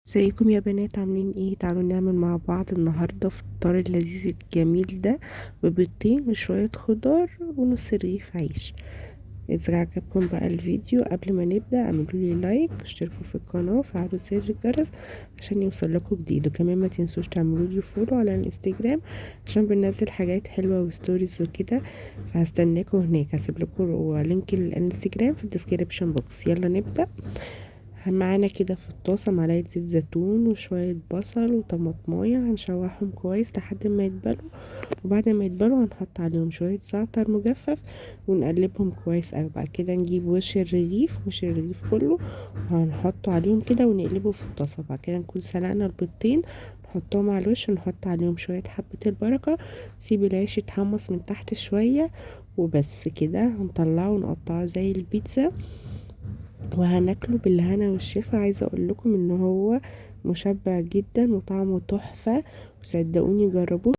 ازيكم يا بنات؟ عاملين ايه؟ تعالوا نعمل مع بعض النهارده فطار اللذيذ الجميل ده ببيضتين وشويه خضار ونص رغيف عيش. اذا عجبكم بقى الفيديو قبل ما نبدا اعملوا لي لايك واشتركوا في القناه وفعلوا زر الجرس عشان يوصل لكم جديد، وكمان ما تنسوش تعملوا لي فولو على الانستجرام عشان بننزل حاجات حلوه وستوريز وكده. فهستناكم هناك، هسيب لكم لينك الانستجرام في الديسكريبشن بوكس. يلا نبدا. معانا كده في الطاسة معلقة زيت زيتون وشوية بصل وطماطماية، هنشوحهم كويس لحد ما يتبلوا، وبعد ما يتبلوا هنحط عليهم شوية زعتر مجفف ونقلبهم كويس اوي. بعد كده نجيب وش الرغيف كله وهنحطه عليهم كده ونقلبه في الطاسة. بعد كده نكون سلقنا البيضتين نحطهم على الوش ونحط عليهم شوية حبة البركة. سيب العيش يتحمص من تحت شوية وبس كده، هنطلعه ونقطعه زي البيتزا وهناكله بالهنا والشفا. عايزه اقول لكم ان هو مشبع جدا وطعمه تحفه، وصدقوني جربوه.